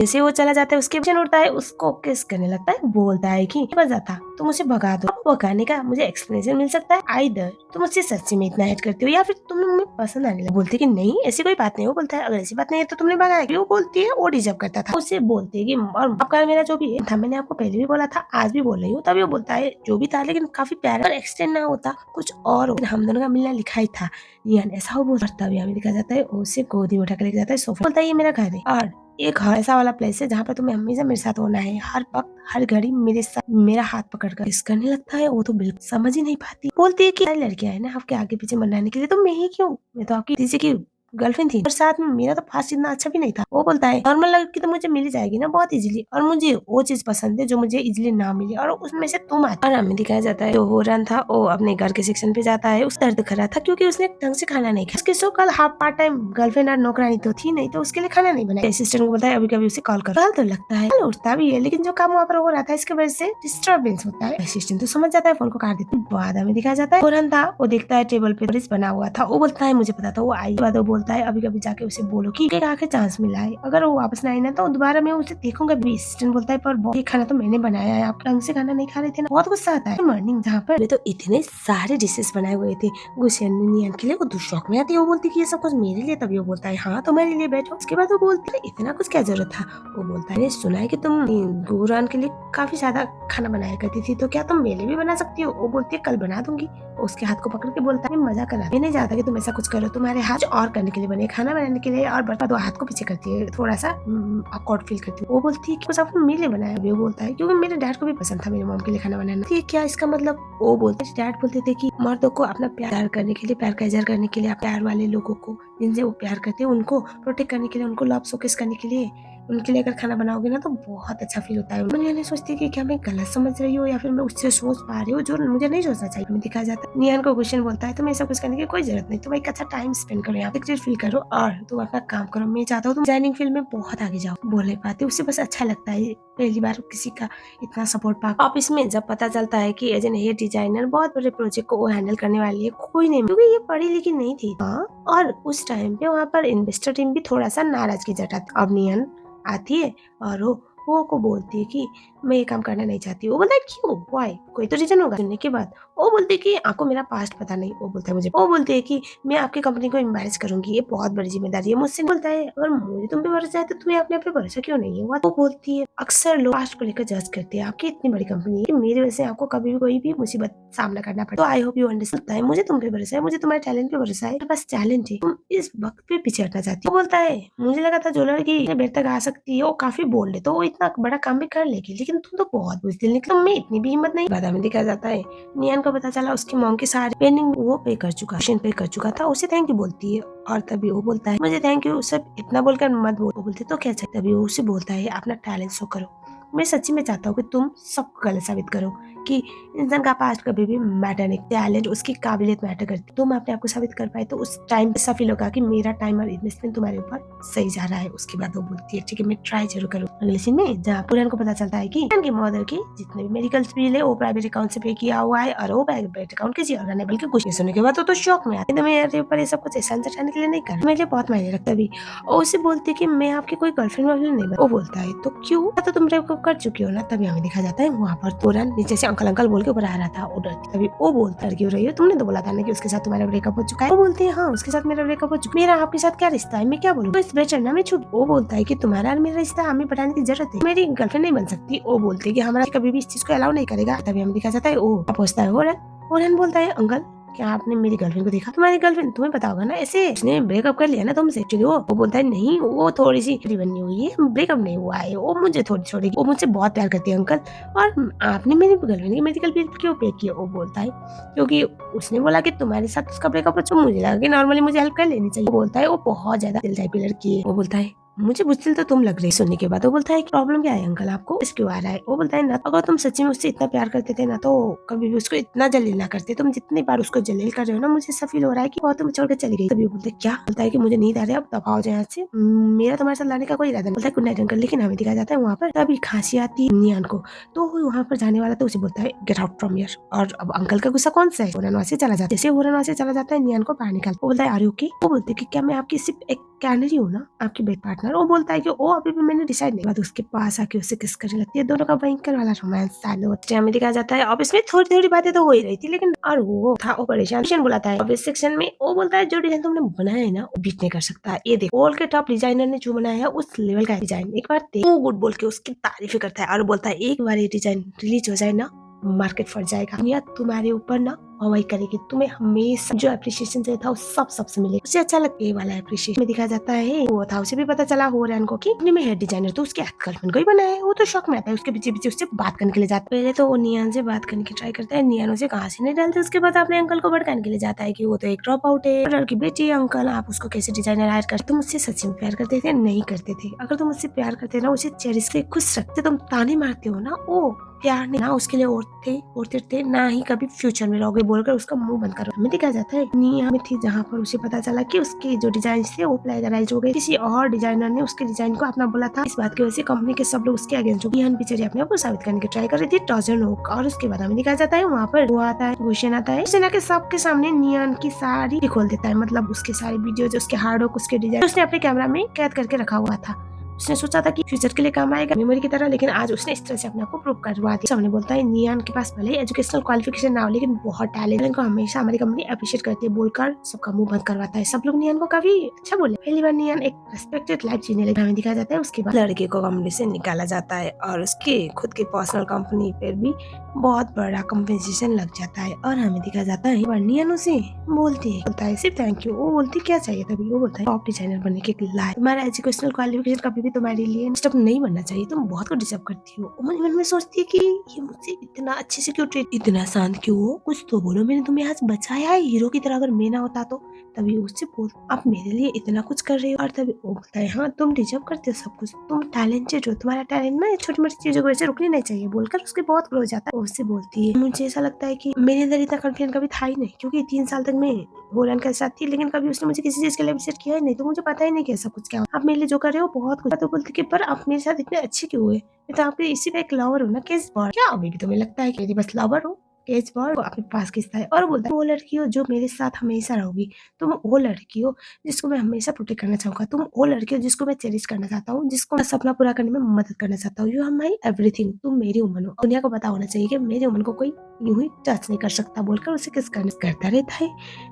जैसे वो चला जाता है उसके पीछे उड़ता है, उसको किस करने लगता है, बोलता है कि बजा था तुम मुझे भगा दो। अब भगाने का मुझे एक्सप्लेनेशन मिल सकता है, आइदर तुम मुझसे सच्ची में इतना हेट करती हो या फिर तुम मुझे पसंद आने लगे। बोलती है कि नहीं ऐसी कोई बात नहीं। वो बोलता है अगर ऐसी बात नहीं है तो तुमने भगाया क्यों। वो बोलती है वो डिजर्व करता था। उससे बोलती है कि और आपका मेरा जो भी है था, मैंने आपको पहले भी बोला था आज भी बोल रही हूँ। तभी वो बोलता है जो भी था लेकिन काफी प्यारा, और एक्सटेंड ना होता कुछ और हम दोनों का मिलना लिखा ही था। यानी ऐसा वो बोलता है। हमें दिखा जाता है उसे गोदी में उठा के लेके जाता है सोफा। बोलता है ये मेरा घर है और एक ऐसा वाला प्लेस है जहाँ पर तुम्हें हमेशा मेरे साथ होना है, हर वक्त हर घड़ी मेरे साथ मेरा हाथ पकड़कर किस करने लगता है। वो तो बिल्कुल समझ ही नहीं पाती। बोलती है कि लड़कियां है ना आपके आगे पीछे मनाने के लिए, तो मैं ही क्यों, मैं तो आपकी तीसरे की गर्लफ्रेंड थी और साथ में मेरा तो फास्ट इतना अच्छा भी नहीं था। वो बोलता है नॉर्मल लड़की तो मुझे मिल जाएगी ना बहुत इजीली, और मुझे वो चीज पसंद है जो मुझे इजीली ना मिले, और उसमें से तुम आती। और हमें दिखाया जाता है जो हो रहा था वो अपने घर के सेक्शन पे जाता है। उस दर्द कर रहा था क्योंकि उसने ढंग से खाना नहीं खाया। उसकी सो कल हाफ पार्ट टाइम गर्लफ्रेंड और नौकरानी तो थी नहीं, तो उसके लिए खाना नहीं बनाया। असिस्टेंट को बोलता है अभी कभी उसे कॉल करो। कल तो लगता है कल उठता भी है लेकिन जो काम वहाँ पर हो रहा था इसकी वजह से डिस्टर्बेंस होता है। असिस्टेंट तो समझ जाता है, फोन को काट देता है। बाद हमें दिखाया जाता है फौरन था वो देखता है टेबल पे रिस बना हुआ था। वो बोलता है मुझे पता था वो आई। बाद वो बोलता है अभी कभी जाके उसे बोलो कि एक आखिर चांस मिला है, अगर वो वापस ना आई ना तो दोबारा मैं उसे देखूंगा भी। असिस्टेंट बोलता है पर ये खाना तो मैंने बनाया है, आप ढंग से खाना नहीं खा रहे थे ना। बहुत गुस्सा आता है। मॉर्निंग जहाँ पर तो इतने सारे डिशेस बनाए हुए थे गुस्सेन नियन के लिए, वो शौक में आती है। वो बोलती कि ये सब कुछ मेरे लिए, तभी वो बोलता है हाँ तुम्हारे लिए बैठो। उसके बाद वो बोलती है इतना कुछ क्या जरूरत था। वो बोलता है सुना है कि तुम गुरान के लिए काफी ज्यादा खाना बनाया करती थी, तो क्या तुम मेरे लिए भी बना सकती हो। वो बोलती है कल बना दूंगी। उसके हाथ को पकड़ के बोलता है मजा कर रहा है, मैं नहीं चाहता कि तुम ऐसा कुछ करो, तुम्हारे हाथ और करने के लिए बने, खाना बनाने के लिए। और बर्बाद हाथ को पीछे करती है, थोड़ा सा ऑकवर्ड फील करती है। वो बोलती है कि कुछ आपने मेरे लिए बनाया। वो बोलता है क्योंकि मेरे डैड को भी पसंद था मेरे मॉम के लिए खाना बनाना। ये क्या इसका मतलब। वो बोलते हैं डैड बोलते थे कि मर्दों को अपना प्यार करने के लिए, प्यार का इजहार करने के लिए, प्यार वाले लोगों को जिनसे वो प्यार करते हैं उनको प्रोटेक्ट करने के लिए, उनको लव शोकेस करने के लिए, उनके लिए अगर खाना बनाओगे ना तो बहुत अच्छा फील होता है। मैं नहीं सोचती कि क्या मैं गलत समझ रही हूँ या फिर मैं उससे सोच पा रही हूँ जो मुझे नहीं सोचना चाहिए। मैं दिखाया जाता है नियान को क्वेश्चन बोलता है तुम्हें ऐसा कुछ करने की कोई जरूरत नहीं, तुम एक अच्छा टाइम स्पेंड करो, यहाँ पे फील करो और तुम अपना काम करो। मैं चाहता हूँ तुम डिजाइनिंग फील्ड में बहुत आगे जाओ। बोल नहीं पाती, उसे बस अच्छा लगता है पहली बार किसी का इतना सपोर्ट पा। ऑफिस में जब पता चलता है कि एज एन हेड डिजाइनर बहुत बड़े प्रोजेक्ट को वो हैंडल करने वाली है कोई नहीं, क्योंकि ये पढ़ी लिखी नहीं थी। हाँ, और उस टाइम पे वहाँ पर इन्वेस्टर टीम भी थोड़ा सा नाराज की जताती। अब नियन आती है और वो को बोलती है कि मैं ये काम करना नहीं चाहती। वो बोलता है क्यों, व्हाई, कोई तो रीजन होगा। सुनने के बाद वो बोलती है कि आपको मेरा पास्ट पता नहीं। वो बोलता है मुझे, वो बोलती है कि मैं आपकी कंपनी को मैनेज करूंगी, ये बहुत बड़ी जिम्मेदारी है मुझसे। बोलता है अगर मुझे तुम पे भरोसा है तो तुम्हें अपने पे भरोसा क्यों नहीं है। वो बोलती है अक्सर लोग पास्ट को लेकर जज करते हैं, आपकी इतनी बड़ी कंपनी है कि मेरी वजह से आपको कभी भी कोई भी मुसीबत सामना करना पड़े, तो आई होप यू अंडरस्टैंड है। मुझे तुम पे भरोसा है, मुझे तुम्हारे टैलेंट पे भरोसा है, बस टैलेंट है, तुम इस वक्त पे पीछे हटना चाहती हो। वो बोलता है मुझे लगा था जो लड़की बेर तक आ सकती है वो काफी बोल्ड है तो वो इतना बड़ा काम भी कर लेगी, लेकिन तुम तो बहुत बुजदिल निकली, तुम में इतनी भी हिम्मत नहीं। बाद में दिखाया जाता है नियान को पता चला उसकी मॉम की सारी पेंडिंग वो पे कर चुका, पे कर चुका था। उसे थैंक यू बोलती है और तभी वो बोलता है मुझे थैंक यू सब इतना बोलकर मत बोल। वो बोलते तो क्या चाहिए। तभी वो उसे बोलता है अपना टैलेंट शो करो, मैं सच्ची में चाहता हूँ कि तुम सबको गलत साबित करो कि इंसान का पास्ट कभी भी मैटर नहीं, टैलेंट उसकी काबिलियत मैटर करती। तुम अपने आप को साबित कर पाए तो उस टाइम ऐसा फील होगा कि मेरा टाइम और इन्वेस्टमेंट तुम्हारे ऊपर सही जा रहा है। उसके बाद वो बोलती है ठीक है मैं ट्राई जरूर करूँ। अगले सीन में जहाँ पुरान को पता चलता है कि इनकी मदर की जितने भी मेडिकल बिल है वो प्राइवेट अकाउंट से पे किया हुआ है और वो प्राइवेट अकाउंट किसी ऑर्गेनेबल के कुछ सुनने के बाद तो शौक में आती है। मेरे ऊपर ये सब कुछ एहसान जताने के लिए नहीं कर, मेरे लिए बहुत मायने रखता भी। और उसे बोलती है कि मैं आपकी कोई गर्लफ्रेंड वर्लफ्रेंड नहीं। वो बोलता है तो क्यों, तो तुम ब्रेकअप कर चुकी हो ना। तभी हमें दिखा जाता है वहाँ पर तुरंत नीचे से अंकल अंकल बोल के ऊपर आ रहा था ऑर्डर। तभी वो बोलता है क्यों रही हो, तुमने तो बोला था ना कि उसके साथ तुम्हारा ब्रेकअप हो चुका है। वो बोलती है हाँ उसके साथ मेरा ब्रेकअप हो चुका है, मेरा आपके साथ क्या रिश्ता है, मैं क्या बोलूँ, इस बेटर ना मैं छूट। वो बोलता है कि तुम्हारा और मेरा रिश्ता हमें बताने की जरूरत है, मेरी गर्लफ्रेंड नहीं बन सकती। वो बोलती है कि हमारा कभी भी इस चीज को अलाउ नहीं करेगा। तभी हमें दिखा जाता है वो पूछता है ओरन बोलता है अंकल क्या आपने मेरी गर्लफ्रेंड को देखा, तुम्हारी गर्लफ्रेंड तुम्हें पता होगा ना, ऐसे उसने ब्रेकअप कर लिया ना तुमसे। एक्चुअली वो बोलता है नहीं वो थोड़ी सी बनी हुई है, ब्रेकअप नहीं हुआ है, वो मुझे थोड़ी छोड़ेगी, वो मुझसे बहुत प्यार करती है अंकल। और आपने मेरी गर्लफ्रेंड की मेडिकल बिल क्यों पे किया। वो बोलता है क्योंकि उसने बोला कि तुम्हारे साथ उसका ब्रेकअप हो, तो मुझे लगा कि नॉर्मली मुझे हेल्प कर लेनी चाहिए। वो बोलता है वो बहुत ज्यादा दिल टाइप की लड़की है। वो बोलता है मुझे बुझदिल तो तुम लग रही। सुनने के बाद वो बोलता है प्रॉब्लम क्या है अंकल आपको, इस क्यों आ रहा है। वो बोलता है ना अगर तुम सच्ची में उससे इतना प्यार करते थे ना तो कभी भी उसको इतना जलील ना करते, तुम जितनी बार उसको जलील कर रहे हो ना मुझे ऐसा फील हो रहा है कि वो तुम छोड़ के चली गई। तभी बोलते क्या, बोलता है कि मुझे नींद आ रही है अब दफा हो जाए यहाँ से, मेरा तुम्हारे साथ लाने का कोई इरादा नहीं। बोलता है गुड नाइट अंकल। लेकिन हमें दिखाया जाता है वहाँ पर तभी खांसी आती है नियान को, तो वहाँ पर जाने वाला तो उसे बोलता है गेट आउट फ्रॉम हियर। और अब अंकल का गुस्सा कौन सा है, हुरन वहाँ से चला जाता है। जैसे हुरन वहाँ से चला जाता है नियान को बाहर निकाल। वो बोलता है आर यू ओके। वो बोलते कि क्या मैं आपकी सिर्फ एक कैनरी हूँ ना, आपकी बेड पार्टनर। डिजाइनर। वो बोलता है कि ओ अभी भी मैंने डिसाइड नहीं। बाद उसके पास आके उससे किस करने लगती है। दोनों का भयंकर वाला रोमांस चालू होता है। हमें दिखाया जाता है ऑफिस में थोड़ी थोड़ी बातें तो हो ही रही थी, लेकिन और वो था वो परेशान बुलाता है ऑफिस सेक्शन में। वो बोलता है जो डिजाइन तुमने बनाया है ना वो बीट नहीं कर सकता। ये देखो वर्ल्ड के टॉप डिजाइनर ने जो बनाया है उस लेवल का डिजाइन, एक बार देख। वो गुड बोल के उसकी तारीफ करता है और बोलता है एक बार ये डिजाइन रिलीज हो जाए ना मार्केट फट जाएगा, दुनिया तुम्हारे ऊपर ना हवाई करेगी। तुम्हें हमेशा जो एप्रिशिएशन चाहिए था वो सब सबसे मिलेगा। उसे अच्छा लगता है वाला एप्रिशिएशन में दिखाया जाता है। वो था उसे भी पता चला हो रहा को कि अपने में हेड डिजाइनर तो उसके गर्लफ्रेंड को ही बनाया है। वो तो शौक में आता है, उसके पीछे पीछे उससे बात करने के लिए जाता है। पहले तो वो नियान से बात करने की ट्राई करता है, नियान उसे कहाँ से नहीं डालते। उसके बाद अपने अंकल को भड़काने के लिए जाता है कि वो तो एक ड्रॉप आउट है, लड़की बेटी है। अंकल आप उसको कैसे डिजाइनर हायर करते? तुम मुझसे सच में प्यार करते थे? नहीं करते थे। अगर तुम मुझसे प्यार करते ना उसे चेहरे से खुश रखते। तुम ताने मारते हो ना ओ प्यार नहीं ना उसके लिए औरते ना ही कभी फ्यूचर में रहोगे बोलकर उसका मुंह बंद करो। हमें दिखाया जाता है निया में थी जहाँ पर उसे पता चला कि उसके जो डिजाइन थे वो प्लेगराइज हो गए। किसी और डिजाइनर ने उसके डिजाइन को अपना बोला था। इस बात की वजह से कंपनी के सब लोग उसके अगेंस्ट हो गए। नियान बेचारी अपने आप को साबित करने की ट्राई कर रही थी टॉजन होक। और उसके बाद हमें दिखाया जाता है वहाँ पर वो आता है गुशन आता है। सेना के सबके सामने नियान की सारी खोल देता है, मतलब उसके सारी वीडियो जो उसके हार्ड वर्क उसके डिजाइन उसने अपने कैमरा में कैद करके रखा हुआ था। उसने सोचा था कि फ्यूचर के लिए काम आएगा मेमोरी की तरह, लेकिन आज उसने इस तरह से अपने आप को प्रूव करवा दिया। सामने बोलता है नियान के पास भले एजुकेशनल क्वालिफिकेशन ना हो लेकिन बहुत टैलेंट को हमेशा हमारी कंपनी अप्रिशिएट करती है बोलकर सबका मुंह बंद करवाता है। सब लोग नियान को काफी अच्छा बोले। पहली बार नियान एक रेस्पेक्टेड लाइफ जीने लगा। हमें दिखाया जाता है उसके बाद लड़के को कंपनी से निकाला जाता है और उसके खुद की पर्सनल कंपनी पर भी बहुत बड़ा कम्पेंसेशन लग जाता है। और हमें दिखाया जाता है नियान उसे बोलता है सिर्फ थैंक यू। वो बोलती क्या चाहिए तभी वो बोलता है टॉप डिजाइनर बनने के लायक। तुम्हारा एजुकेशनल क्वालिफिकेशन कभी भी तुम्हारे लिए स्टेप नहीं बनना चाहिए। तुम बहुत कुछ डिजर्व करती हो। मन में सोचती है कि ये मुझसे इतना अच्छे से क्यों ट्रीट, इतना शांत क्यों हो? कुछ तो बोलो, मैंने तुम्हें आज बचाया है हीरो की तरह। अगर मैं ना होता तो तभी उससे बोल आप मेरे लिए इतना कुछ कर रहे हो। और तभी वो बोलता है हाँ तुम डिजर्व करते हो सब कुछ, तुम टैलेंटेड हो, तुम्हारा टैलेंट ना छोटी मोटी चीजों की वजह से रुकनी नहीं चाहिए बोलकर उसके बहुत ग्रो हो जाता है। उससे बोलती है मुझे ऐसा लगता है कि मेरे अंदर इतना कॉन्फिडेंस कभी था ही नहीं, क्योंकि 3 साल तक मैं होलन के साथ थी लेकिन कभी उसने मुझे किसी चीज के लिए विजिट किया ही नहीं, तो मुझे पता ही नहीं कैसा कुछ क्या आप मेरे लिए जो कर रहे हो बहुत कुछ। तो बोलती कि पर आप मेरे साथ इतने अच्छे क्यों हुए? मैं तो आपके इसी का एक लवर हूँ ना। केस बॉय क्या अभी भी तुम्हें लगता है कि मेरी बस लवर हो? केस बॉय को अपने पास खींचता है और बोलता है वो लड़की हो जो मेरे साथ हमेशा रहोगी। तुम वो लड़की हो जिसको मैं हमेशा प्रोटेक्ट करना चाहूंगा। तुम वो लड़की हो जिसको मैं चेरिश करना चाहता हूँ, जिसको मैं सपना पूरा करने में मदद करना चाहता हूँ। You are my everything. तुम मेरी उम्र हो। दुनिया को पता होना चाहिए कि मेरी उम्र को कोई यूं ही टच नहीं कर सकता बोलकर उसे किस करता रहता है।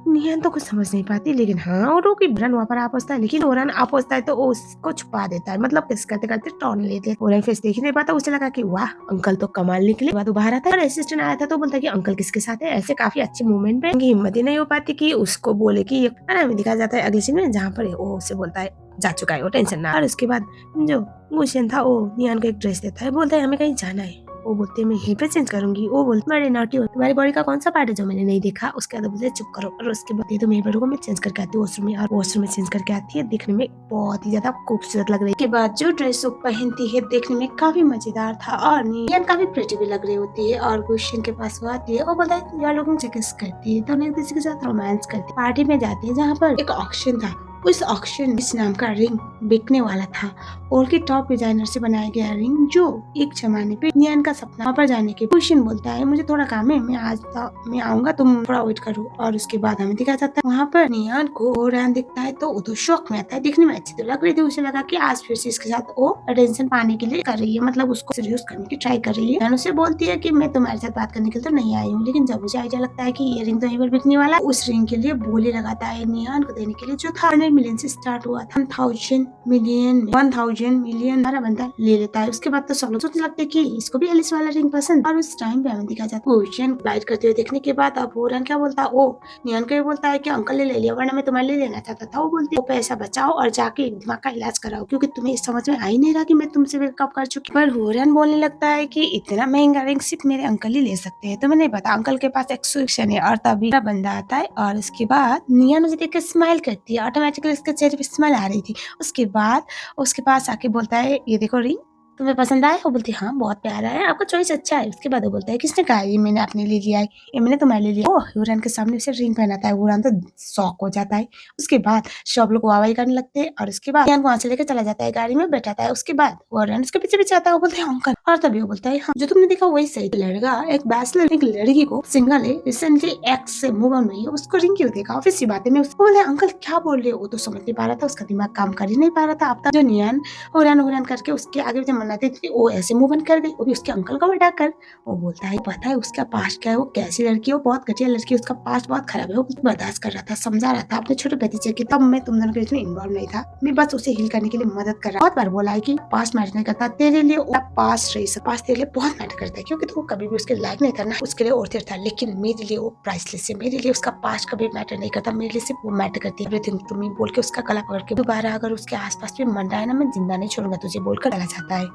निहान तो कुछ समझ नहीं पाती, लेकिन हाँ और की ब्रन वहाँ पर आ पहुंचता है, लेकिन ओरन आ पहुंचता है तो वो उसको छुपा देता है, मतलब किस करते करते टॉर्न लेते हैं। ओरन फेस देख ही नहीं पाता। उसे लगा कि वाह अंकल तो कमाल निकले। बाद बाहर आता है और असिस्टेंट आया था तो बोलता है कि अंकल किसके साथ है। ऐसे काफी अच्छे मूवमेंट पे हिम्मत ही नहीं हो पाती कि उसको बोले कि हमें दिखाया जाता है अगले सीन में जहाँ पर वो उसे बोलता है जा चुका है वो टेंशन ना। और उसके बाद जो गुशन था वो नियान को एक ड्रेस देता है, बोलता है हमें कहीं जाना है। वो बोलते हैं मैं यहीं पे चेंज करूंगी। वो बोलते बड़े नॉटी हो, तुम्हारी बॉडी का कौन सा पार्ट है जो मैंने नहीं देखा? उसके बाद बोलते चुप करो। और उसके बाद ये तो मेरे बड़ों को मैं चेंज करके आती हूँ वॉशरूम में, और वॉशरूम में चेंज करके आती है। देखने में बहुत ही ज्यादा खूबसूरत लग रही है। के बाद जो ड्रेस वो पहनती है देखने में काफी मजेदार था और नियन काफी प्रिटी भी लग रही होती है। और गुशन के पास वो आती है और बोलता है यार लोग किस करती है, तो एक दूसरे के साथ रोमांस करती है। पार्टी में जाती है जहाँ पर एक ऑक्शन था। उस ऑक्शन में इस नाम का रिंग बिकने वाला था और के टॉप डिजाइनर से बनाया गया रिंग, जो एक जमाने पे नियान का सपना। वहाँ पर जाने के गुशन बोलता है मुझे थोड़ा काम है, मैं आऊंगा, तुम थोड़ा वेट करो। और उसके बाद हमें दिखाया जाता है वहाँ पर नियान को ओरान दिखता है तो वो तो शौक में आता है। दिखने में अच्छी तो लग रही थी, उसे लगा कि आज फिर से इसके साथ वो अटेंशन पाने के लिए कर रही है, मतलब उसको सीरियस करने की ट्राई कर रही है। उसे बोलती है कि मैं तुम्हारे साथ बात करने के लिए तो नहीं आई हूँ, लेकिन जब मुझे आइडिया लगता है कि ये रिंग तो यहीं पर बिकने वाला, उस रिंग के लिए बोली लगाता है नियान को देने के लिए, जो था 100 मिलियन से स्टार्ट हुआ था। 1000 मिलियन हमारा बंदा ले लेता है। उसके बाद तो सब लोग सोचने लगते हैं कि इसको भी एलिस वाला रिंग पसंद। और उस टाइम पे हमें दिखा जाता है क्वेश्चन लाइट करते हुए देखने के बाद अब ओरन क्या बोलता है, ओ नियान को बोलता है कि अंकल ने ले लिया वरना मैं तुम्हारे लिए लेना चाहता था। वो बोलती है पैसा बचाओ और जाके दिमाग का इलाज कराओ, क्योंकि तुम्हें समझ में आ ही नहीं रहा कि मैं तुमसे ब्रेकअप कर चुकी। पर ओरन बोलने लगता है कि इतना महंगा रिंग सिर्फ मेरे अंकल ही ले सकते हैं, तो मैंने पता अंकल के पास एक्सक्लूसिव है। और तभी बंदा आता है और उसके बाद नियान मुझे देख के स्माइल करती है, ऑटोमेटिकली उसके चेहरे पे स्माइल आ रही थी। उसके बाद उसके पास आके बोलता है ये देखो रिंग तुम्हें पसंद आया? वो बोलती है हाँ बहुत प्यारा है, आपका चॉइस अच्छा है। उसके बाद वो बोलता है किसने कहा ये मैंने अपने लिए लिया है, ये मैंने तुम्हारे लिए लिया। ओह यूरान के सामने उसे रिंग पहनाता है। यूरान तो शॉक हो जाता है। उसके बाद सब लोग वाहवाही करने लगते हैं और उसके बाद वहां से लेकर चला जाता है, गाड़ी में बैठाता है। उसके बाद यूरान उसके पीछे पीछे आता है, वो बोलते हैं अंकल और तभी वो बोलता है हाँ जो तुमने देखा वही सही। लड़का एक बैचलर एक लड़की को सिंगल है रिसेंटली एक्स से मूव ऑन हुई है उसको रिंग क्यों देखा ऑफिस की बातें में उसको बोले अंकल क्या बोल रहे हो। वो तो समझ नहीं पा रहा था उसका दिमाग काम कर ही नहीं पा रहा था। अब तक जो नियन हुरन करके उसके आगे पीछे मनाती थी वो ऐसे मूव ऑन कर गई वो भी उसके अंकल को हटा कर। वो बोलता है पता है उसका पास्ट क्या है वो कैसी लड़की है वो बहुत घटिया लड़की है उसका पास्ट बहुत खराब है। वो बर्दाश्त कर रहा था समझा रहा था अपने छोटे भतीजे की तब मैं तुम दोनों के बीच में इन्वॉल्व नहीं था मैं बस उसे हील करने के लिए मदद कर रहा। बहुत बार बोला है कि पास्ट मैटर नहीं करता तेरे लिए पास्ट रही पास्ट तेरे लिए बहुत मैटर करता है क्योंकि तो कभी भी उसके लायक नहीं था ना उसके लिए और था लेकिन मेरे लिए वो प्राइसलेस है। मेरे लिए उसका पास्ट कभी मैटर नहीं करता मेरे लिए सिर्फ वो मैटर करती है एवरीथिंग टू मी बोल के उसका गला पकड़ के दोबारा अगर उसके आसपास भी मन रहा है ना मैं जिंदा नहीं छोड़ूंगा तुझे बोलकर चला जाता है।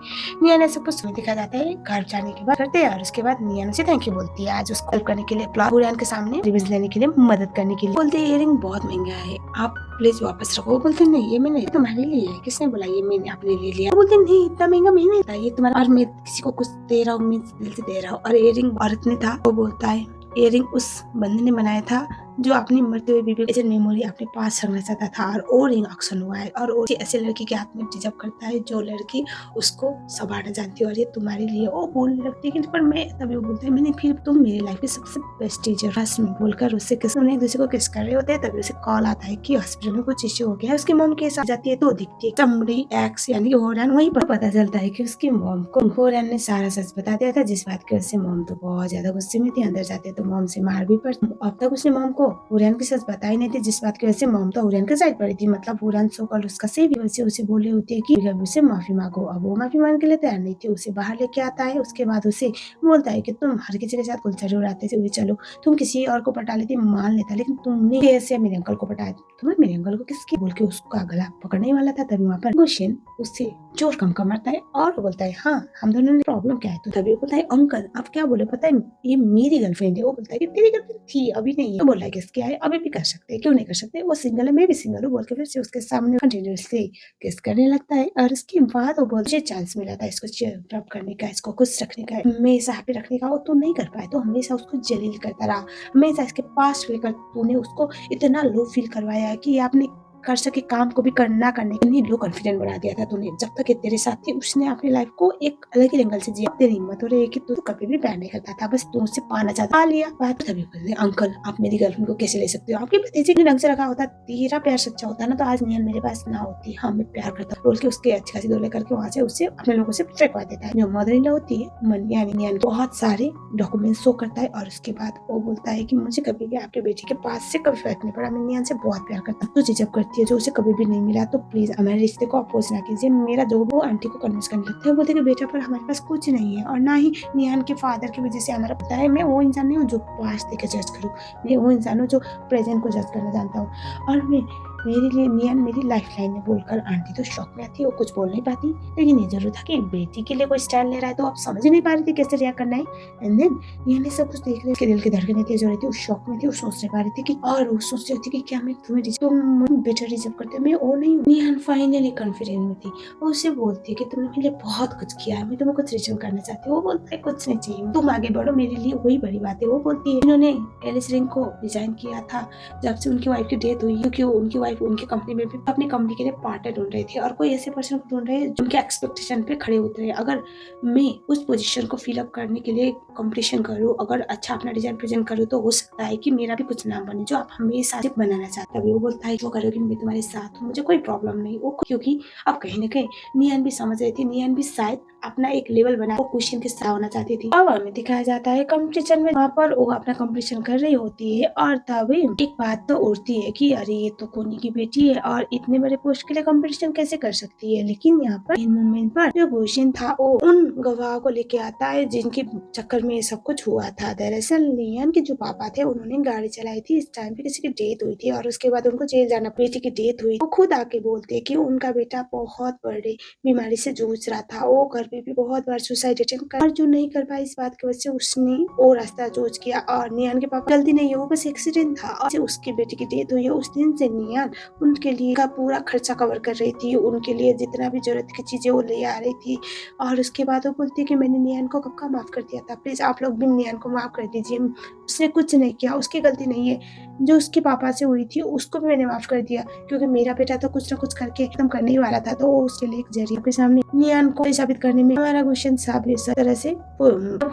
निया ने सब कुछ दिखा जाता है घर जाने के बाद करते हैं और उसके बाद निया उसे थैंक यू बोलती है आज उसको हेल्प करने के लिए हुरन के सामने रिवेंज लेने के लिए मदद करने के लिए। बोलते हैं इयरिंग बहुत महंगा है आप प्लीज वापस रखो। बोलते नहीं ये मैंने तुम्हारे लिए है किसने बोला ये मैंने अपने लिए लिया। बोलते नहीं इतना महंगा मैं नहीं था ये तुम्हारा और मैं किसी को कुछ दे रहा हूँ मैं दिल से दे रहा हूँ। और इयरिंग औरत ने था वो बोलता है इयरिंग उस बंदे ने बनाया था जो अपनी मरते हुए बीबी एजेंट मेमोरी अपने पास रखना चाहता था और वो रिंग ऑक्शन हुआ है और वो ऐसे लड़की के हाथ में डिजर्व करता है जो लड़की उसको संभालना जानती है और ये तुम्हारे लिए वो बोलने लगती है पर मैं तभी वो बोलता है मैंने फिर तुम मेरी लाइफ की सबसे बेस्ट टीचर फर्स्ट में बोलकर उससे किस एक दूसरे को किस कर रहे होते हैं तभी उसे कॉल आता है कि हॉस्पिटल में कुछ इश्यू हो गया है। उसकी मॉम के साथ जाती है तो दिखती है चमड़ी एक्स यानी कि होरन वहीं पर पता चलता है कि उसकी मॉम को होरन ने सारा सच बता दिया था जिस बात की वजह से मॉम तो बहुत ज्यादा गुस्से में थी। अंदर जाते तो मॉम से मार भी पड़ती। अब तक उसने मॉम को होरन की बता ही नहीं थी जिस बात की वजह से मॉम तो हुरन के साइड पड़ी थी मतलब हुरन सो कॉल्ड उसका सेवी वैसे उसे बोले होती है कि उसे माफी मांगो। अब वो माफी मांगने के लिए तैयार नहीं थी उसे बाहर लेके आता है उसके बाद उसे बोलता है कि तुम हर किसी के साथ गुलछड़ी उड़ाते थे चलो तुम किसी और को पटा लेती मान लेता लेकिन तुमने कैसे मेरे अंकल को पटाया तुम्हें मेरे अंकल को किसकी बोल के उसका गला पकड़ने वाला था। तभी वहाँ पर गुशन उससे जोर कम मारता है और बोलता है हाँ हम दोनों ने प्रॉब्लम क्या है तो तभी बोलता है अंकल आप क्या बोले पता है ये मेरी गर्लफ्रेंड है। वो बोलता है कि तेरी गर्लफ्रेंड थी अभी नहीं है। बोल रहा है किसकी है अभी भी कर सकते हैं क्यों नहीं कर सकते वो सिंगल है मैं भी सिंगल हूँ बोल के फिर से उसके सामने कंटिन्यूअसली किस करने लगता है और उसके बाद वो बोलते चांस मिला था इसको चीयर अप करने का इसको खुश रखने का हमेशा हैप्पी रखने का वो तो नहीं कर पाए तो हमेशा उसको जलील करता रहा हमेशा इसके पास लेकर तूने उसको इतना लो फील करवाया है कि आपने कर सके काम को भी करना करने के लिए लो कॉन्फिडेंट बना दिया था तूने। जब तक तेरे साथ थी उसने अपनी लाइफ को एक अलग ही एंगल से जिया। तेरी हिम्मत हो रही है कि तू कभी भी प्यार नहीं करता था बस तू उससे पाना चाहता आ लिया बात। तभी बोलते अंकल आप मेरी गर्लफ्रेंड को कैसे ले सकते हो आपके भतीजे ने ढंग से रखा होता तेरा प्यार सच्चा होता ना तो आज नियन मेरे पास ना होती। हाँ मैं प्यार करता बोल के उसके अच्छी खासी दोले करके वहाँ से उससे अपने लोगों से फेंकवा देता है। जो मदर इन लॉ होती है यानी नियन बहुत सारे डॉक्यूमेंट शो करता है और उसके बाद वो बोलता है कि मुझे कभी भी आपके बेटी के पास से कभी फर्क नहीं पड़ा मैं नियन से बहुत प्यार करता हूँ। तो झिझक करती है जो उसे कभी भी नहीं मिला तो प्लीज हमारे रिश्ते को अपोज ना कीजिए। मेरा जो वो आंटी को कन्विंस करने लगता है बोलते कि बेटा पर हमारे पास कुछ नहीं है और ना ही निहान के फादर की वजह से हमारा पता है। मैं वो इंसान नहीं हूँ जो पास्ट देकर जज करूँ मैं वो इंसान हूँ जो प्रेजेंट को जज करना जानता हूँ। और मैं मेरे लिए नियन मेरी लाइफ लाइन में बोलकर आंटी तो शॉक में थी वो कुछ बोल नहीं पाती लेकिन ये जरूर था कि बेटी के लिए कोई स्टाइल ले रहा है तो आप समझ ही नहीं पा रही थी कैसे रिएक्ट करना है। एंड देन नियन सब कुछ देख रहे दिल की धड़कनें तेज हो रही थी उस शॉक में थी वो सोच नहीं पा रही थी कि और वो सोच रही थी कि क्या मैं तुम्हें तुम बेटर रिजर्व करते मैं वो नहीं हूँ। नियन फाइनली कॉन्फिडेंट में थी वो उसे बोलती है कि तुमने मेरे लिए बहुत कुछ किया है मैं तुम्हें कुछ रिजर्व करना चाहती हूँ। वो बोलता है कुछ नहीं चाहिए तुम आगे बढ़ो मेरे लिए वही बड़ी बात है। वो बोलती है इन्होंने एलिस रिंग को डिजाइन किया था जब से उनकी वाइफ की डेथ हुई क्योंकि उनकी वाइफ उनकी कंपनी में भी अपनी कंपनी के लिए पार्टनर ढूंढ रहे थे और कोई ऐसे पर्सन को ढूंढ रहे हैं जो उनके एक्सपेक्टेशन पे खड़े उतरे। अगर मैं उस पोजीशन को फिल अप करने के लिए कंपटीशन करूँ अगर अच्छा अपना डिजाइन प्रेजेंट करूँ तो हो सकता है कि मेरा भी कुछ नाम बने जो आप हमेशा बनाना चाहते हो। वो बोलता है जो करोगे मैं तुम्हारे साथ हूँ मुझे कोई प्रॉब्लम नहीं। वो क्योंकि अब कहीं ना कहीं नियन भी समझ रही थी नियन भी शायद अपना एक लेवल बना वो क्वेश्चन के साथ होना चाहती थी। अब हमें दिखाया जाता है कंपटीशन में वहाँ पर वो अपना कंपटीशन कर रही होती है और तभी एक बात तो उड़ती है कि अरे ये तो कोनी की बेटी है और इतने बड़े पोस्ट के लिए कंपटीशन कैसे कर सकती है। लेकिन यहाँ पर इन मोमेंट पर जो क्वेश्चन था वो उन गवाह को लेके आता है जिनके चक्कर में सब कुछ हुआ था। दरअसल नियन के जो पापा थे उन्होंने गाड़ी चलाई थी इस टाइम पे किसी की डेथ हुई थी और उसके बाद उनको जेल जाना बेटी की डेथ हुई। वो खुद आके बोलते कि उनका बेटा बहुत बड़े बीमारी से जूझ रहा था वो घर पे भी बहुत बार सुसाइड अटेम्प्ट कर जो नहीं कर पाई इस बात की वजह से उसने वो रास्ता चूज किया। और नियन के पापा गलती नहीं है वो बस एक्सीडेंट था और उसकी बेटी की डेथ हुई है। उस दिन से नियन उनके लिए का पूरा खर्चा कवर कर रही थी उनके लिए जितना भी जरूरत की चीजें वो ले आ रही थी। और उसके बाद वो बोलती है कि मैंने नियन को कब का माफ कर दिया था प्लीज आप लोग भी नियन को माफ कर दीजिए उसने कुछ नहीं किया उसकी गलती नहीं है जो उसके पापा से हुई थी उसको भी मैंने माफ कर दिया क्योंकि मेरा बेटा तो कुछ ना कुछ करके खत्म करने ही वाला था। तो उसके लिए एक जरिए के सामने नियन को साबित करने देखने में हमारा गुलशन साहब इस तरह से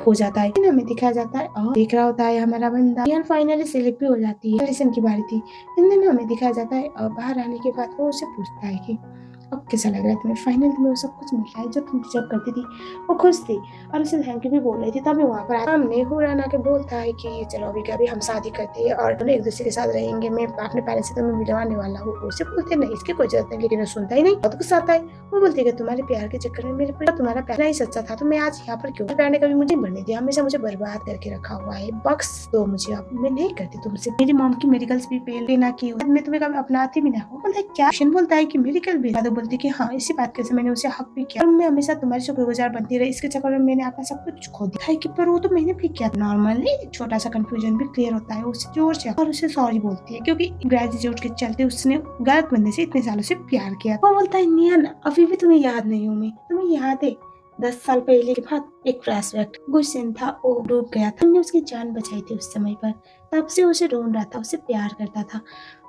हो जाता है, हमें दिखाया जाता है और देख रहा होता है हमारा बंदा। निहान फाइनली सिलेक्ट भी हो जाती है, ऑडिशन की बारी थी। इन हमें दिखाया जाता है और बाहर आने के बाद वो उसे पूछता है कि अब कैसा लग रहा है तुम्हें, फाइनल तुम्हें वो सब कुछ मिल रहा है जो तुम डिजर्व करती थी। वो खुश थी और उसे थैंक यू भी बोल रही थी। तभी वहाँ पर सामने हुरैन आके बोलता है कि चलो अभी क्या, अभी हम शादी करते हैं और दोनों एक दूसरे के साथ रहेंगे, मैं अपने पेरेंट्स से तुम्हें मिलवाने वाला हूँ। उसे बोलते नहीं, इसकी कोई जरूरत नहीं, लेकिन वो सुनता ही नहीं, बहुत गुस्सा आता है। वो बोलती है तुम्हारे प्यार के चक्कर में मेरे पर तुम्हारा प्यार नहीं सच्चा था तो मैं आज यहाँ पर क्यों, प्यार ने कभी मुझे बनने दिया, हमेशा मुझे बर्बाद करके रखा हुआ है, बख्श दो मुझे, अब मैं नहीं करती तुमसे। मेरी मॉम की मेडिकल्स भी फेल ना की, मैं तुम्हें कभी अपनाती भी ना। वो बोलता है क्या, बोलता है कि मेडिकल भी, दादू बोलती है कि हाँ इसी बात के मैंने उसे हक भी किया और मैं हमेशा तुम्हारी शुक्रगुजार बनती रही, इसके चक्कर में मैंने अपना सब कुछ खो दिया है कि, पर वो तो मैंने भी किया। नॉर्मली छोटा सा कंफ्यूजन भी क्लियर होता है, उसे जोर से और उसे सॉरी बोलती है क्योंकि ग्रेजुएट के चलते उसने गलत बंदे से इतने सालों से प्यार किया। वो बोलता है निहान अभी भी तुम्हें याद नहीं हूँ मैं, तुम्हें याद है 10 साल पहले के बाद एक फ्लैशबैक, गुलशन था वो डूब गया था, हमने उसकी जान बचाई थी उस समय पर, तब से उसे ढूंढ रहा था, उसे प्यार करता था।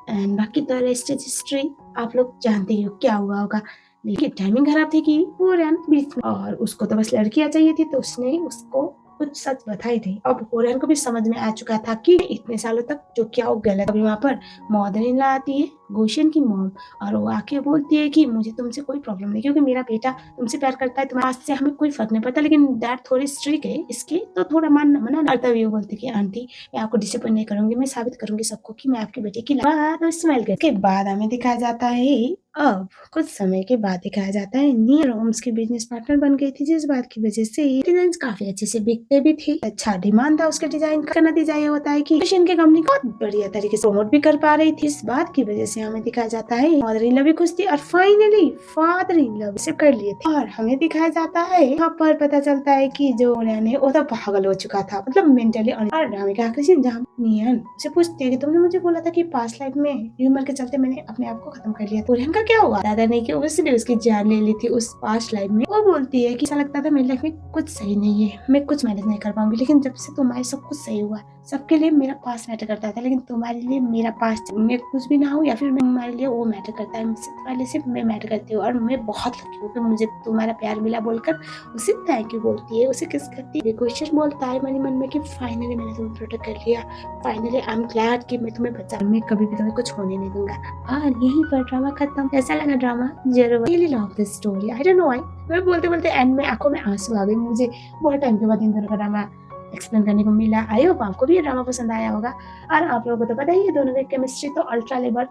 एंड बाकी तो रेस्ट इज हिस्ट्री, आप लोग जानते ही हो क्या हुआ होगा। लेकिन टाइमिंग खराब थी कि वो रैन बीच में, और उसको तो बस लड़कियां चाहिए थी तो उसने उसको कुछ सच बताई थी। अब होरैन को भी समझ में आ चुका था कि इतने सालों तक जो क्या वो गलत। अभी वहाँ पर मदर इन लॉ आती है, गुलशन की मॉम, और वो आके बोलती है कि मुझे तुमसे कोई प्रॉब्लम नहीं क्योंकि मेरा बेटा तुमसे प्यार करता है, तुम्हारे पास से हमें कोई फर्क नहीं पड़ता, लेकिन डैड थोड़ी स्ट्रिक्ट है इसके, तो थोड़ा मना करता हुए बोलती कि आंटी मैं आपको डिसअपॉइंट नहीं करूंगी, मैं साबित करूंगी सबको कि मैं आपके बेटे की बात। स्माइल करके बाद हमें दिखाया जाता है, अब कुछ समय के बाद दिखाया जाता है नियर होम्स की बिजनेस पार्टनर बन गई थी, जिस बात की वजह से डिजाइन काफी अच्छे से बिकते भी थे, अच्छा डिमांड था उसके डिजाइन का। नतीजा ये होता है कि फैशन की कंपनी बहुत बढ़िया तरीके से प्रमोट भी कर पा रही थी। इस बात की वजह से हमें दिखाया जाता है मदर इन लॉ भी खुश थी और फाइनली फादर इन लॉ से कर लिए थे। और हमें दिखाया जाता है यहाँ पर पता चलता है कि जो होरैन है वो तो पागल हो चुका था, मतलब मेंटली। और ड्रामे का आखिरी सीन जहाँ निहान उसे पूछती है कि तुमने मुझे बोला था कि पास्ट लाइफ में ह्यूमर के चलते मैंने अपने आप को खत्म कर लिया, होरैन का क्या हुआ, दादा ने कि उसने उसकी जान ले ली थी उस पास्ट लाइफ में। वो बोलती है कि ऐसा लगता था मेरी लाइफ में कुछ सही नहीं है, मैं कुछ मैनेज नहीं कर पाऊंगी, लेकिन जब से तुम्हारे सब कुछ सही हुआ, सबके लिए मेरा पास्ट मैटर करता था, लेकिन तुम्हारे लिए मेरा पास्ट में कुछ भी ना हो या फिर तुम्हारे लिए वो मैटर करता है, मुझसे तुम्हारे सिर्फ मैं मैटर करती हूँ और मैं बहुत लकी हूँ कि मुझे तुम्हारा प्यार मिला। बोलकर उसे थैंक यू बोलती है, उसे किस करती है। क्वेश्चन बोलता है मन में कि फाइनली मैंने तुम्हें प्रोटेक्ट कर लिया, फाइनली आई एम ग्लैड कि मैं तुम्हें बचा, मैं कभी भी तुम्हें कुछ होने नहीं दूंगा। और यहीं पर ड्रामा खत्म। कैसा लगा ड्रामा, जरूर really love this story, I don't know why. मैं बोलते बोलते एंड में आंखों में आंसू आ गए, मुझे बहुत टाइम के बाद इन दोनों का ड्रामा एक्सप्लेन करने को मिला। आई होप आपको भी ये ड्रामा पसंद आया होगा, और आप लोगों को तो पता ही है दोनों की केमिस्ट्री तो अल्ट्रा लेवल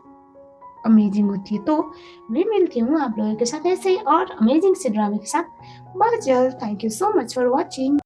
अमेजिंग होती है। तो मैं मिलती हूँ आप लोगों के साथ ऐसे ही और अमेजिंग से ड्रामे के साथ बहुत जल्द। Thank you so much for watching.